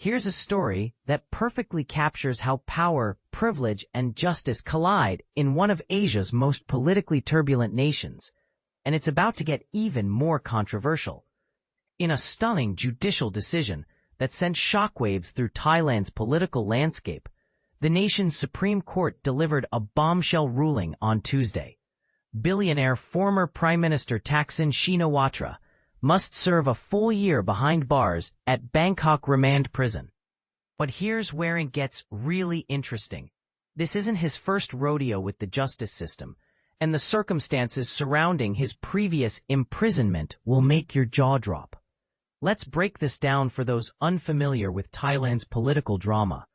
Here's a story that perfectly captures how power, privilege, and justice collide in one of Asia's most politically turbulent nations, and it's about to get even more controversial. In a stunning judicial decision that sent shockwaves through Thailand's political landscape, the nation's Supreme Court delivered a bombshell ruling on Tuesday. Billionaire former Prime Minister Thaksin Shinawatra must serve a full year behind bars at Bangkok Remand Prison. But here's where it gets really interesting. This isn't his first rodeo with the justice system, and the circumstances surrounding his previous imprisonment will make your jaw drop. Let's break this down for those unfamiliar with Thailand's political drama.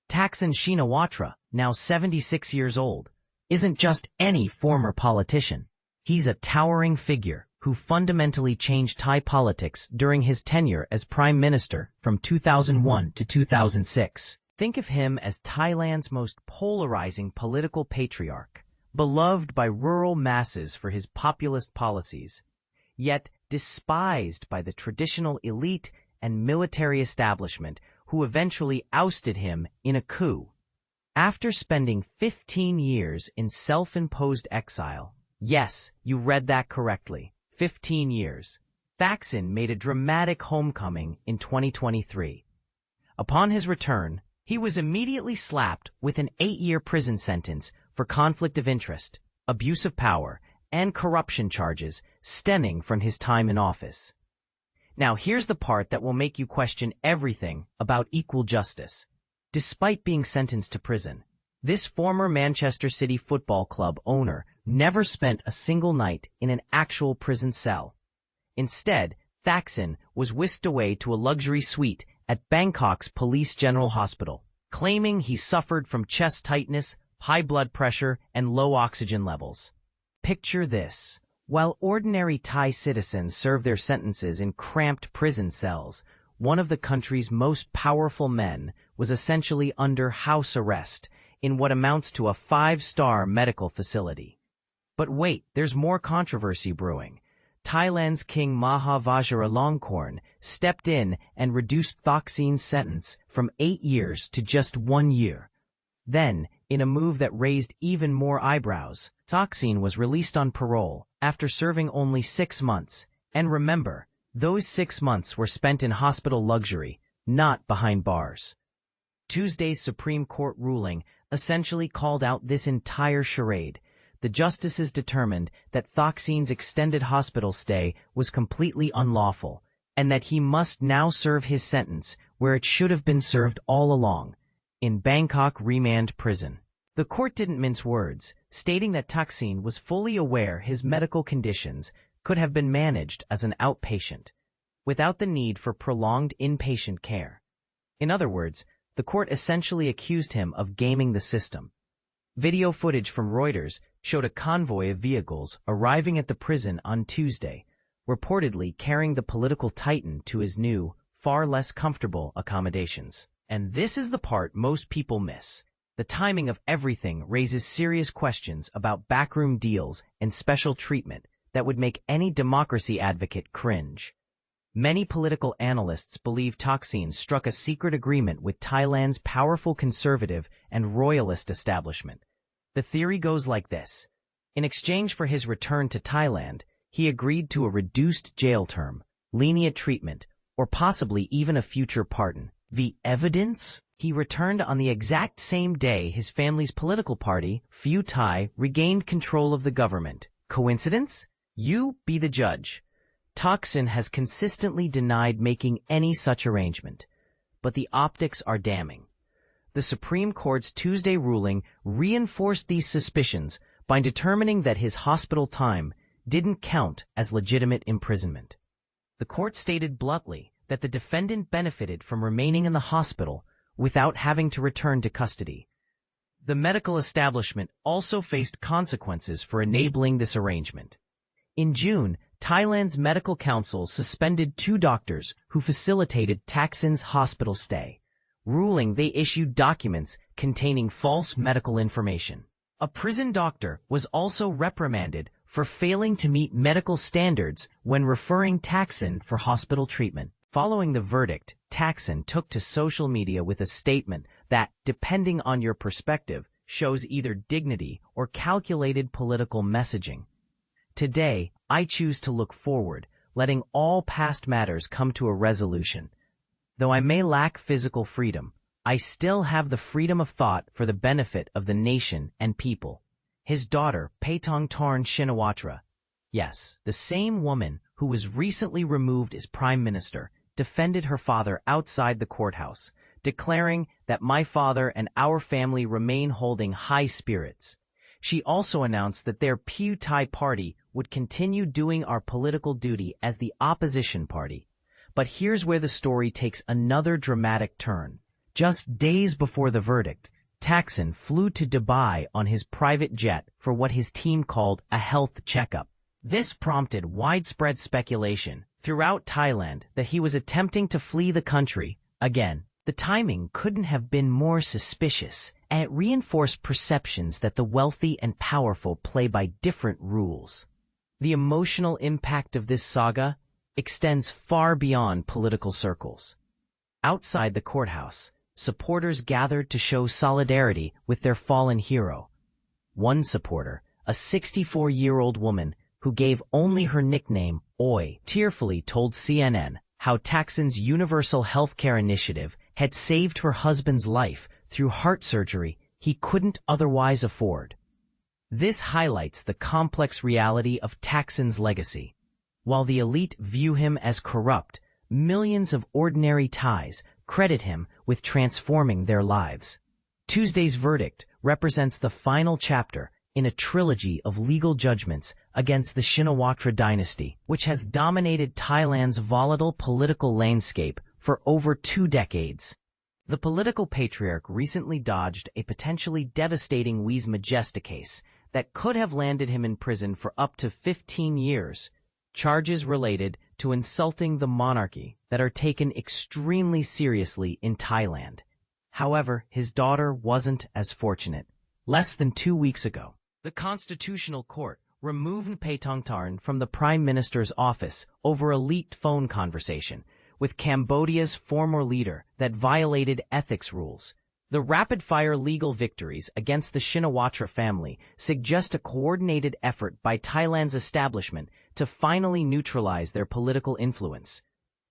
Thaksin Shinawatra, now 76 years old, isn't just any former politician. He's a towering figure who fundamentally changed Thai politics during his tenure as Prime Minister from 2001 to 2006. Think of him as Thailand's most polarizing political patriarch, beloved by rural masses for his populist policies, yet despised by the traditional elite and military establishment who eventually ousted him in a coup. After spending 15 years in self-imposed exile, yes, you read that correctly, 15 years, Thaksin made a dramatic homecoming in 2023. Upon his return, he was immediately slapped with an 8-year prison sentence for conflict of interest, abuse of power, and corruption charges stemming from his time in office. Now here's the part that will make you question everything about equal justice. Despite being sentenced to prison, this former Manchester City Football Club owner never spent a single night in an actual prison cell. Instead, Thaksin was whisked away to a luxury suite at Bangkok's Police General Hospital, claiming he suffered from chest tightness, high blood pressure, and low oxygen levels. Picture this. While ordinary Thai citizens serve their sentences in cramped prison cells, one of the country's most powerful men was essentially under house arrest in what amounts to a 5-star medical facility. But wait, there's more controversy brewing. Thailand's King Maha Vajiralongkorn stepped in and reduced Thaksin's sentence from 8 years to just 1 year. Then, in a move that raised even more eyebrows, Thaksin was released on parole after serving only 6 months. And remember, those 6 months were spent in hospital luxury, not behind bars. Tuesday's Supreme Court ruling essentially called out this entire charade. The justices determined that Thaksin's extended hospital stay was completely unlawful, and that he must now serve his sentence where it should have been served all along, in Bangkok Remand Prison. The court didn't mince words, stating that Thaksin was fully aware his medical conditions could have been managed as an outpatient, without the need for prolonged inpatient care. In other words, the court essentially accused him of gaming the system. Video footage from Reuters showed a convoy of vehicles arriving at the prison on Tuesday, reportedly carrying the political titan to his new, far less comfortable accommodations. And this is the part most people miss. The timing of everything raises serious questions about backroom deals and special treatment that would make any democracy advocate cringe. Many political analysts believe Thaksin struck a secret agreement with Thailand's powerful conservative and royalist establishment. The theory goes like this. In exchange for his return to Thailand, he agreed to a reduced jail term, lenient treatment, or possibly even a future pardon. The evidence? He returned on the exact same day his family's political party, Pheu Thai, regained control of the government. Coincidence? You be the judge. Thaksin has consistently denied making any such arrangement, but the optics are damning. The Supreme Court's Tuesday ruling reinforced these suspicions by determining that his hospital time didn't count as legitimate imprisonment. The court stated bluntly that the defendant benefited from remaining in the hospital without having to return to custody. The medical establishment also faced consequences for enabling this arrangement. In June, Thailand's medical council suspended 2 doctors who facilitated Thaksin's hospital stay, ruling they issued documents containing false medical information. A prison doctor was also reprimanded for failing to meet medical standards when referring Thaksin for hospital treatment. Following the verdict, Thaksin took to social media with a statement that, depending on your perspective, shows either dignity or calculated political messaging. Today, I choose to look forward, letting all past matters come to a resolution. Though I may lack physical freedom, I still have the freedom of thought for the benefit of the nation and people. His daughter, Thaksin Shinawatra, yes, the same woman who was recently removed as Prime Minister, defended her father outside the courthouse, declaring that my father and our family remain holding high spirits. She also announced that their Pheu Thai Party would continue doing our political duty as the opposition party. But here's where the story takes another dramatic turn. Just days before the verdict, Thaksin flew to Dubai on his private jet for what his team called a health checkup. This prompted widespread speculation throughout Thailand that he was attempting to flee the country. Again, the timing couldn't have been more suspicious, and it reinforced perceptions that the wealthy and powerful play by different rules. The emotional impact of this saga extends far beyond political circles. Outside the courthouse, supporters gathered to show solidarity with their fallen hero. One supporter, a 64-year-old woman who gave only her nickname, Oi, tearfully told CNN how Thaksin's universal healthcare initiative had saved her husband's life through heart surgery he couldn't otherwise afford. This highlights the complex reality of Thaksin's legacy. While the elite view him as corrupt, millions of ordinary Thais credit him with transforming their lives. Tuesday's verdict represents the final chapter in a trilogy of legal judgments against the Shinawatra dynasty, which has dominated Thailand's volatile political landscape for over 2 decades. The political patriarch recently dodged a potentially devastating Vis Majesta case that could have landed him in prison for up to 15 years, charges related to insulting the monarchy that are taken extremely seriously in Thailand. However, his daughter wasn't as fortunate. Less than 2 weeks ago, the Constitutional Court removed Thaksin from the Prime Minister's office over a leaked phone conversation with Cambodia's former leader that violated ethics rules. The rapid-fire legal victories against the Shinawatra family suggest a coordinated effort by Thailand's establishment to finally neutralize their political influence.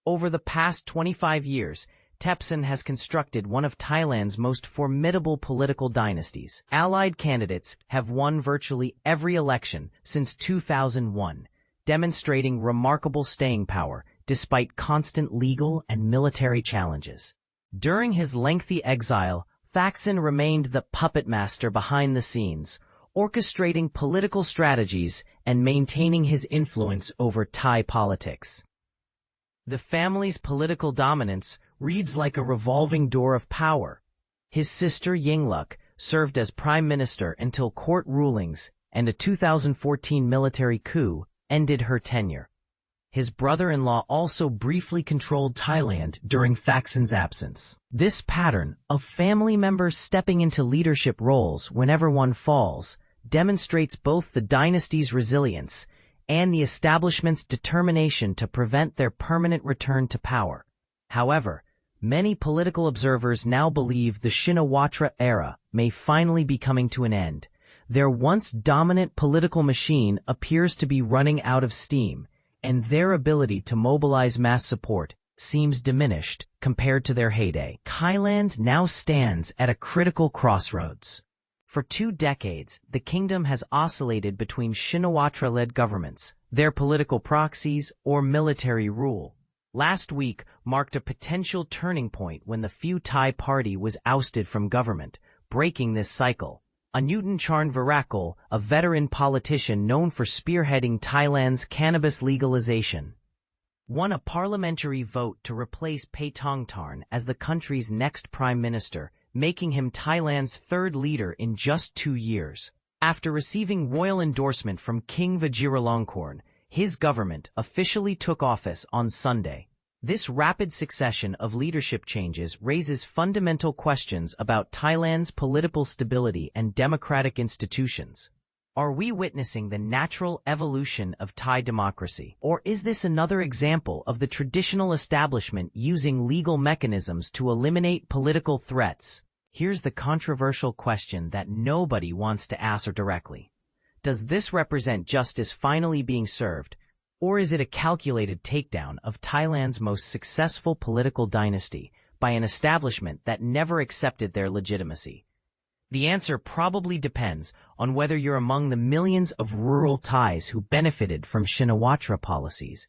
Over the past 25 years, Thaksin has constructed one of Thailand's most formidable political dynasties. Allied candidates have won virtually every election since 2001, demonstrating remarkable staying power despite constant legal and military challenges. During his lengthy exile, Thaksin remained the puppet master behind the scenes, orchestrating political strategies and maintaining his influence over Thai politics. The family's political dominance reads like a revolving door of power. His sister Yingluck served as prime minister until court rulings and a 2014 military coup ended her tenure. His brother-in-law also briefly controlled Thailand during Thaksin's absence. This pattern of family members stepping into leadership roles whenever one falls demonstrates both the dynasty's resilience and the establishment's determination to prevent their permanent return to power. However, many political observers now believe the Shinawatra era may finally be coming to an end. Their once dominant political machine appears to be running out of steam, and their ability to mobilize mass support seems diminished compared to their heyday. Thailand now stands at a critical crossroads. For 2 decades, the kingdom has oscillated between Shinawatra-led governments, their political proxies, or military rule. Last week marked a potential turning point when the Pheu Thai Party was ousted from government, breaking this cycle. Anutin Charnvirakul, a veteran politician known for spearheading Thailand's cannabis legalization, won a parliamentary vote to replace Thaksin as the country's next prime minister, making him Thailand's 3rd leader in just 2 years. After receiving royal endorsement from King Vajiralongkorn, his government officially took office on Sunday. This rapid succession of leadership changes raises fundamental questions about Thailand's political stability and democratic institutions. Are we witnessing the natural evolution of Thai democracy? Or is this another example of the traditional establishment using legal mechanisms to eliminate political threats? Here's the controversial question that nobody wants to answer directly. Does this represent justice finally being served, or is it a calculated takedown of Thailand's most successful political dynasty by an establishment that never accepted their legitimacy? The answer probably depends on whether you're among the millions of rural Thais who benefited from Shinawatra policies,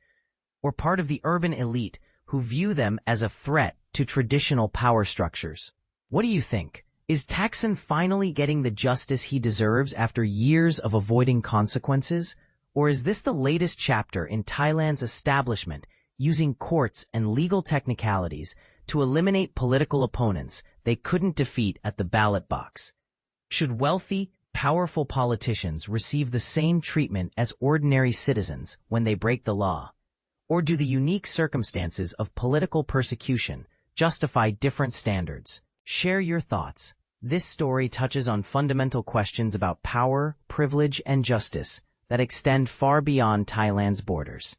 or part of the urban elite who view them as a threat to traditional power structures. What do you think? Is Thaksin finally getting the justice he deserves after years of avoiding consequences? Or is this the latest chapter in Thailand's establishment using courts and legal technicalities to eliminate political opponents they couldn't defeat at the ballot box? Should wealthy, powerful politicians receive the same treatment as ordinary citizens when they break the law? Or do the unique circumstances of political persecution justify different standards? Share your thoughts. This story touches on fundamental questions about power, privilege, and justice that extend far beyond Thailand's borders.